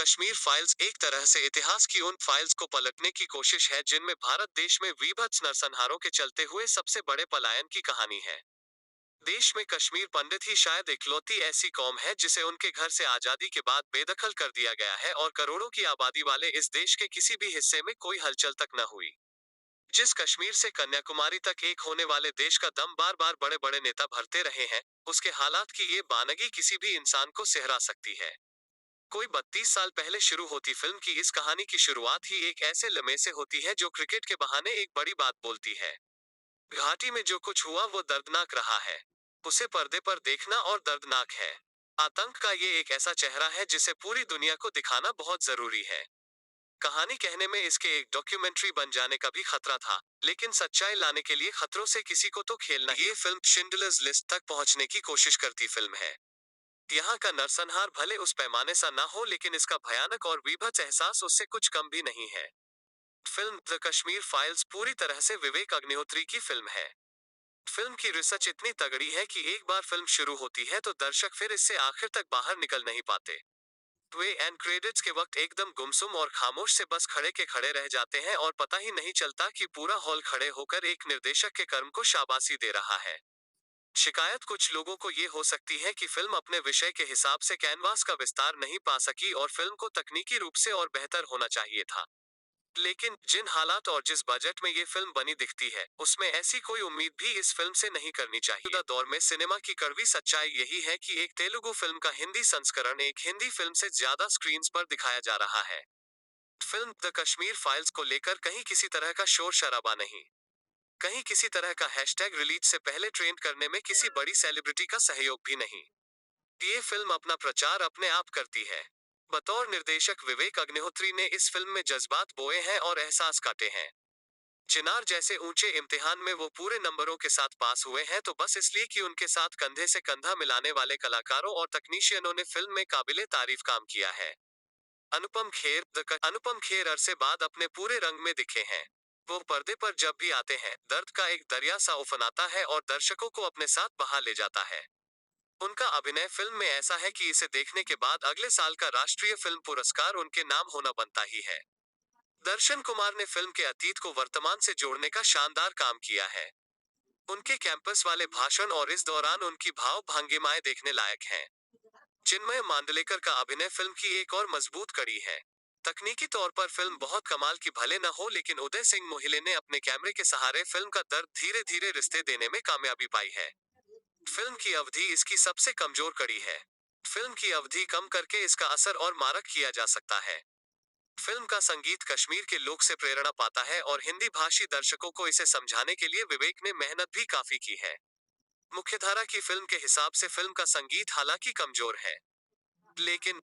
Kashmir files एक तरह से इतिहास की उन फाइल्स को पलटने की कोशिश है जिनमें भारत देश में वीभत्स नरसंहारों के चलते हुए सबसे बड़े पलायन की कहानी है। देश में कश्मीर पंडित ही शायद इकलौती ऐसी कौम है जिसे उनके घर से आजादी के बाद बेदखल कर दिया गया है और करोड़ों की आबादी वाले इस देश के किसी भी हिस्से में कोई हलचल तक न हुई। जिस कश्मीर से कन्याकुमारी तक एक होने वाले देश का दम बार बार बड़े बड़े नेता भरते रहे हैं, उसके हालात की ये बानगी किसी भी इंसान को सिहरा सकती है। कोई 32 साल पहले शुरू होती फिल्म की इस कहानी की शुरुआत ही एक ऐसे लम्हे से होती है जो क्रिकेट के बहाने एक बड़ी बात बोलती है। घाटी में जो कुछ हुआ वो दर्दनाक रहा है। उसे पर्दे पर देखना और दर्दनाक है। आतंक का ये एक ऐसा चेहरा है जिसे पूरी दुनिया को दिखाना बहुत जरूरी है। कहानी कहने में इसके एक डॉक्यूमेंट्री बन जाने का भी खतरा था, लेकिन सच्चाई लाने के लिए खतरों से किसी को तो खेलना ही। ये फिल्म शिंडलर्स लिस्ट तक पहुंचने की कोशिश करती फिल्म है। यहाँ का नरसंहार भले उस पैमाने सा ना हो, लेकिन इसका भयानक और वीभत्स एहसास उससे कुछ कम भी नहीं है। फिल्म द कश्मीर फाइल्स पूरी तरह से विवेक अग्निहोत्री की फिल्म है। फिल्म की रिसर्च इतनी तगड़ी है कि एक बार फिल्म शुरू होती है तो दर्शक फिर इससे आखिर तक बाहर निकल नहीं पाते। वे एंड क्रेडिट्स के वक्त एकदम गुमसुम और खामोश से बस खड़े के खड़े रह जाते हैं और पता ही नहीं चलता कि पूरा हॉल खड़े होकर एक निर्देशक के कर्म को शाबाशी दे रहा है। शिकायत कुछ लोगों को ये हो सकती है कि फिल्म अपने विषय के हिसाब से कैनवास का विस्तार नहीं पा सकी और फिल्म को तकनीकी रूप से और बेहतर होना चाहिए था। लेकिन जिन हालात और जिस बजट में ये फिल्म बनी दिखती है, उसमें ऐसी कोई उम्मीद भी इस फिल्म से नहीं करनी चाहिए। मौजूदा दौर में सिनेमा की कड़वी सच्चाई यही है कि एक तेलुगु फिल्म का हिंदी संस्करण एक हिंदी फिल्म से ज्यादा स्क्रीन्स पर दिखाया जा रहा है। फिल्म द कश्मीर फाइल्स को लेकर कहीं किसी तरह का शोर शराबा नहीं, कहीं किसी तरह का हैशटैग रिलीज से पहले ट्रेंड करने में किसी बड़ी सेलिब्रिटी का सहयोग भी नहीं। ये फिल्म अपना प्रचार अपने आप करती है। बतौर निर्देशक विवेक अग्निहोत्री ने इस फिल्म में जज्बात बोए हैं और एहसास काटे हैं। चिनार जैसे ऊंचे इम्तिहान में वो पूरे नंबरों के साथ पास हुए हैं तो बस इसलिए कि उनके साथ कंधे से कंधा मिलाने वाले कलाकारों और तकनीशियनों ने फिल्म में काबिले तारीफ काम किया है। अनुपम खेर अरसे बाद अपने पूरे रंग में दिखे हैं। वो पर्दे पर जब भी आते हैं, दर्द का एक दरिया सा उफनाता है और दर्शकों को अपने साथ बहा ले जाता है। उनका अभिनय फिल्म में ऐसा है कि इसे देखने के बाद अगले साल का राष्ट्रीय फिल्म पुरस्कार उनके नाम होना बनता ही है। दर्शन कुमार ने फिल्म के अतीत को वर्तमान से जोड़ने का शानदार काम किया है। उनके कैंपस वाले भाषण और इस दौरान उनकी भाव भंगिमाएं देखने लायक हैं। चिन्मय मांडलेकर का अभिनय फिल्म की एक और मजबूत कड़ी है। तकनीकी तौर पर फिल्म बहुत कमाल की भले न हो, लेकिन उदय सिंह मोहिले ने अपने कैमरे के सहारे फिल्म का दर्द धीरे धीरे रिश्ते देने में कामयाबी पाई है। फिल्म की अवधि इसकी सबसे कमजोर कड़ी है। फिल्म की अवधि कम करके इसका असर और मारक किया जा सकता है। फिल्म का संगीत कश्मीर के लोग से प्रेरणा पाता है और हिंदी भाषी दर्शकों को इसे समझाने के लिए विवेक ने मेहनत भी काफी की है। मुख्यधारा की फिल्म के हिसाब से फिल्म का संगीत हालांकि कमजोर है, लेकिन